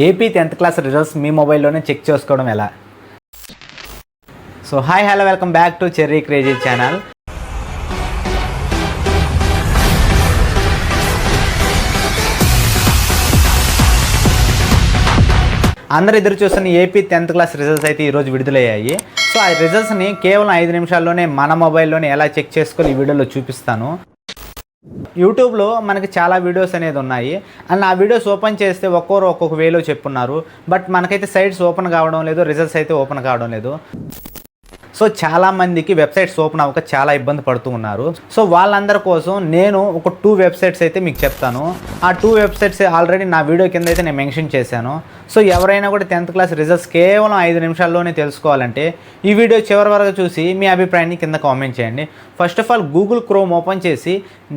AP 10th class results మీ మొబైల్లోనే check చేసుకోవడం ఎలా? So hi hello welcome back to cherry crazy channel. అందరు ఎదురు చూస్తున్న ఏపీ 10th క్లాస్ రిజల్ట్స్ అయితే ఈరోజు విడుదలయ్యాయి. సో ఆ రిజల్ట్స్ని కేవలం 5 నిమిషాల్లోనే మన మొబైల్లోనే ఎలా చెక్ చేసుకోవాలి ఈ వీడియోలో చూపిస్తాను. యూట్యూబ్లో మనకి చాలా వీడియోస్ అనేది ఉన్నాయి అండ్ ఆ వీడియోస్ ఓపెన్ చేస్తే ఒక్కొక్క వేలో చెప్పున్నారు. బట్ మనకైతే సైట్స్ ఓపెన్ కావడం లేదు, రిజల్ట్స్ అయితే ఓపెన్ కావడం లేదు. సో చాలామందికి వెబ్సైట్స్ ఓపెన్ అవ్వక చాలా ఇబ్బంది పడుతూ ఉన్నారు. సో వాళ్ళందరి కోసం నేను ఒక 2 వెబ్సైట్స్ అయితే మీకు చెప్తాను. ఆ 2 వెబ్సైట్స్ ఆల్రెడీ నా వీడియో కింద అయితే నేను మెన్షన్ చేశాను. సో ఎవరైనా కూడా 10th క్లాస్ రిజల్ట్స్ కేవలం 5 నిమిషాల్లోనే తెలుసుకోవాలంటే ఈ వీడియో చివరి వరకు చూసి మీ అభిప్రాయాన్ని కింద కామెంట్ చేయండి. First of all Google chrome open చేసి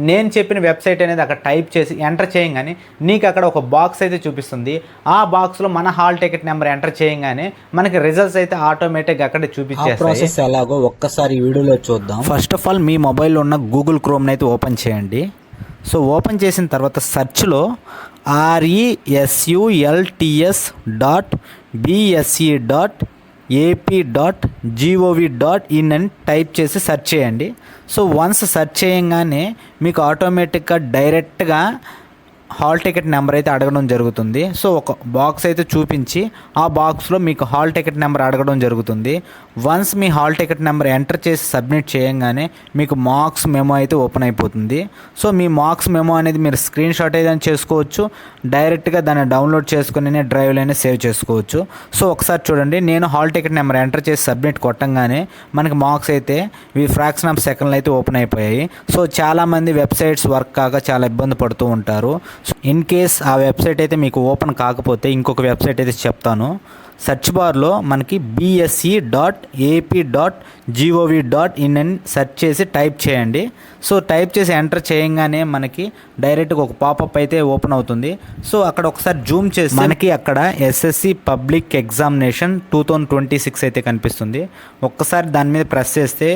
నేను చెప్పిన వెబ్సైట్ అనేది అక్కడ టైప్ చేసి ఎంటర్ చేయగానే నీకు అక్కడ ఒక బాక్స్ అయితే చూపిస్తుంది. ఆ బాక్స్లో మన హాల్ టికెట్ నెంబర్ ఎంటర్ చేయగానే మనకి రిజల్ట్స్ అయితే ఆటోమేటిక్గా అక్కడ చూపించేస్తాయి. ఎలాగో ఒక్కసారి వీడియోలో చూద్దాం. ఫస్ట్ ఆఫ్ ఆల్ మీ మొబైల్లో ఉన్న గూగుల్ క్రోమ్ని అయితే ఓపెన్ చేయండి. సో ఓపెన్ చేసిన తర్వాత సెర్చ్లో RESULTS.BSE.AP.gov.in అని టైప్ చేసి సెర్చ్ చేయండి. సో వన్స్ సెర్చ్ చేయగానే మీకు ఆటోమేటిక్గా డైరెక్ట్గా హాల్ టికెట్ నెంబర్ అయితే అడగడం జరుగుతుంది. సో ఒక బాక్స్ అయితే చూపించి ఆ బాక్స్లో మీకు హాల్ టికెట్ నెంబర్ అడగడం జరుగుతుంది. వన్స్ మీ హాల్ టికెట్ నెంబర్ ఎంటర్ చేసి సబ్మిట్ చేయగానే మీకు మార్క్స్ మెమో అయితే ఓపెన్ అయిపోతుంది. సో మీ మార్క్స్ మెమో అనేది మీరు స్క్రీన్ షాట్ ఏదైనా చేసుకోవచ్చు, డైరెక్ట్గా దాన్ని డౌన్లోడ్ చేసుకుని డ్రైవ్లోనే సేవ్ చేసుకోవచ్చు. సో ఒకసారి చూడండి, నేను హాల్ టికెట్ నెంబర్ ఎంటర్ చేసి సబ్మిట్ కొట్టంగానే మనకి మార్క్స్ అయితే ఫ్రాక్షన్ ఆఫ్ సెకండ్లు అయితే ఓపెన్ అయిపోయాయి. సో చాలామంది వెబ్సైట్స్ వర్క్ కాక చాలా ఇబ్బంది పడుతూ ఉంటారు. ఇన్ కేస్ ఆ వెబ్సైట్ అయితే మీకు ఓపెన్ కాకపోతే ఇంకొక వెబ్సైట్ అయితే చెప్తాను. సెర్చ్ బార్లో మనకి BSE.AP.gov.in అని సెర్చ్ చేసి టైప్ చేయండి. సో టైప్ చేసి ఎంటర్ చేయగానే మనకి డైరెక్ట్గా ఒక పాపప్ అయితే ఓపెన్ అవుతుంది. సో అక్కడ ఒకసారి జూమ్ చేసి మనకి అక్కడ SSC పబ్లిక్ ఎగ్జామినేషన్ 2026 అయితే కనిపిస్తుంది. ఒక్కసారి దాని మీద ప్రెస్ చేస్తే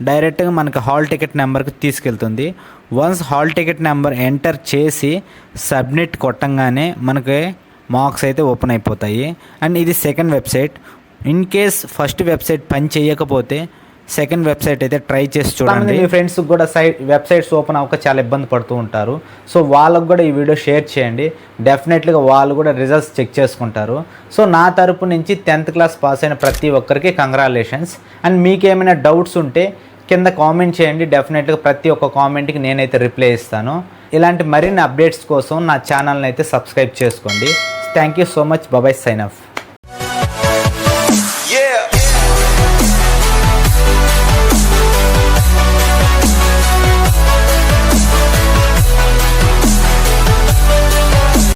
డైరెక్ట్గా మనకి హాల్ టికెట్ నెంబర్కి తీసుకెళ్తుంది. Once hall ticket number enter చేసి సబ్మిట్ కొట్టంగానే మనకి మార్క్స్ అయితే ఓపెన్ అయిపోతాయి. అండ్ ఇది second website. In case first website పని చేయకపోతే సెకండ్ వెబ్సైట్ అయితే ట్రై చేసి చూడండి. మీ ఫ్రెండ్స్కి కూడా వెబ్సైట్స్ ఓపెన్ అవ్వక చాలా ఇబ్బంది పడుతూ ఉంటారు. సో వాళ్ళకు కూడా ఈ వీడియో షేర్ చేయండి. డెఫినెట్లీగా వాళ్ళు కూడా రిజల్ట్స్ చెక్ చేసుకుంటారు. సో నా తరపు నుంచి 10th క్లాస్ పాస్ అయిన ప్రతి ఒక్కరికి కంగ్రాచులేషన్స్. అండ్ మీకేమైనా డౌట్స్ ఉంటే కింద కామెంట్ చేయండి. డెఫినెట్గా ప్రతి ఒక్క కామెంట్కి నేనైతే రిప్లై ఇస్తాను. ఇలాంటి మరిన్ని అప్డేట్స్ కోసం నా ఛానల్ని అయితే సబ్స్క్రైబ్ చేసుకోండి. Thank you so much. బాబాయ్, సైన్ ఆఫ్.